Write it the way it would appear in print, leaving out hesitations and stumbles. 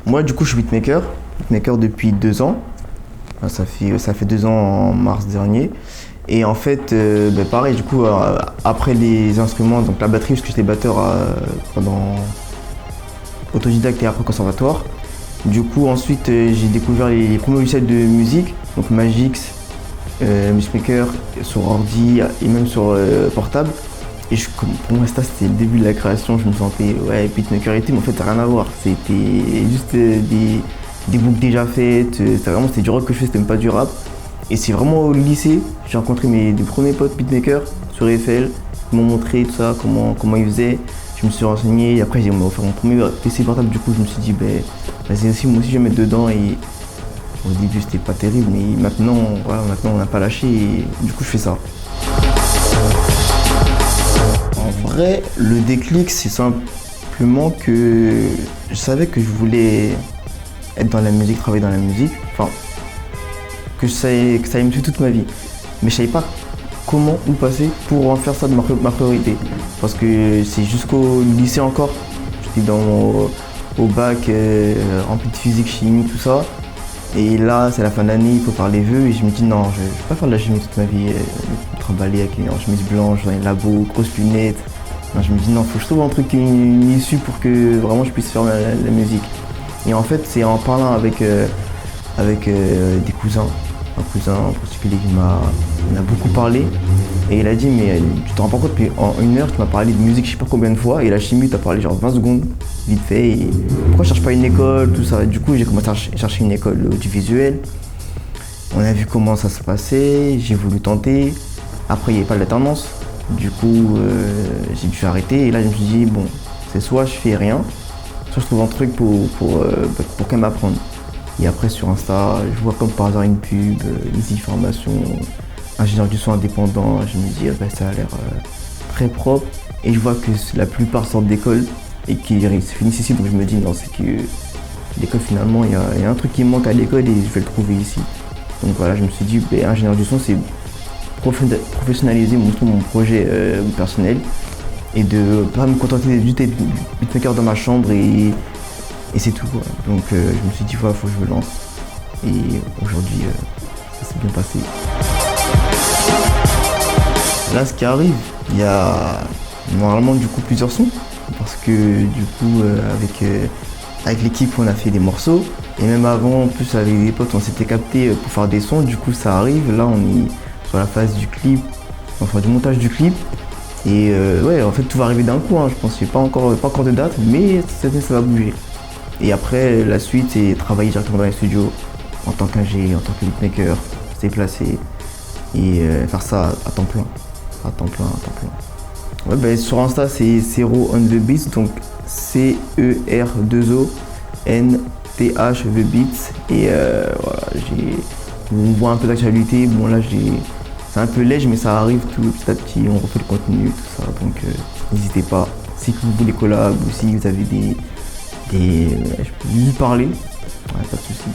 Moi, du coup, je suis beatmaker depuis 2 ans. Ça fait 2 ans en mars dernier. Et en fait, pareil, du coup, après les instruments, donc la batterie, parce que j'étais batteur pendant autodidacte et après conservatoire. Du coup, ensuite, j'ai découvert les premiers logiciels de musique, donc Magix, MuseMaker, sur ordi et même sur portable. Et pour moi, ça, c'était le début de la création. Je me sentais, ouais, beatmaker et tout, mais en fait, ça n'a rien à voir. C'était juste des boucles déjà faites. C'était du rock que je faisais, c'était même pas du rap. Et c'est vraiment au lycée, j'ai rencontré mes deux premiers potes beatmakers sur EFL. Ils m'ont montré tout ça, comment ils faisaient. Je me suis renseigné et après, ils m'ont offert mon premier PC portable. Du coup, je me suis dit, vas-y, moi aussi, je vais mettre dedans. Et au début, c'était pas terrible, mais maintenant, voilà, maintenant on n'a pas lâché et du coup, je fais ça. En vrai, le déclic, c'est simplement que je savais que je voulais être dans la musique, travailler dans la musique. Enfin, que ça allait me suivre toute ma vie. Mais je savais pas comment, où passer pour en faire ça de ma priorité. Parce que c'est jusqu'au lycée encore. J'étais au bac, rempli de physique, chimie, tout ça. Et là, c'est la fin de l'année, il faut faire les vœux. Et je me dis non, je vais pas faire de la chimie toute ma vie. Me trimballer avec une chemise blanche dans les labos, grosses lunettes. Non, je me dis non, faut que je trouve un truc, une issue pour que vraiment je puisse faire la musique. Et en fait, c'est en parlant avec des cousins. Un cousin en particulier qui m'en a beaucoup parlé. Et il a dit, mais tu te rends pas compte, mais en 1 heure, tu m'as parlé de musique je sais pas combien de fois. Et la chimie, tu as parlé genre 20 secondes, vite fait. Et pourquoi je cherche pas une école, tout ça. Et du coup, j'ai commencé à chercher une école du visuel. On a vu comment ça se passait, j'ai voulu tenter. Après, il n'y avait pas de l'alternance. Du coup, j'ai dû arrêter. Et là, je me suis dit, bon, c'est soit je fais rien, soit je trouve un truc pour quand même apprendre. Et après sur Insta, je vois comme par hasard une pub, Easy Formation, ingénieur du son indépendant. Je me dis, ça a l'air très propre. Et je vois que la plupart sortent d'école et qui se finissent ici. Donc je me dis, non, c'est que l'école finalement, il y a un truc qui me manque à l'école et je vais le trouver ici. Donc voilà, je me suis dit, ingénieur du son, c'est professionnaliser mon projet personnel et de pas me contenter juste d'être beatmaker dans ma chambre et c'est tout quoi. Donc je me suis dit, il faut que je me lance. Et aujourd'hui, ça s'est bien passé. Là, ce qui arrive, il y a normalement du coup plusieurs sons. Parce que du coup, avec l'équipe, on a fait des morceaux. Et même avant, en plus avec des potes, on s'était capté pour faire des sons. Du coup, ça arrive. Là, on est sur la phase du clip, enfin du montage du clip. Et ouais, en fait, tout va arriver d'un coup. Je pense qu'il n'y a pas encore de date, mais ça va bouger. Et après, la suite, c'est travailler directement dans les studios en tant qu'ingé, en tant que beatmaker, se déplacer et faire ça à temps plein. Ouais, sur Insta, c'est Cero on the Beats, donc CER2ONTH The Beats. Et voilà, on voit un peu d'actualité. Bon, là, c'est un peu léger, mais ça arrive tout petit à petit. On refait le contenu, tout ça. Donc, n'hésitez pas. Si vous voulez collab ou si vous avez je peux lui parler, ouais, pas de soucis.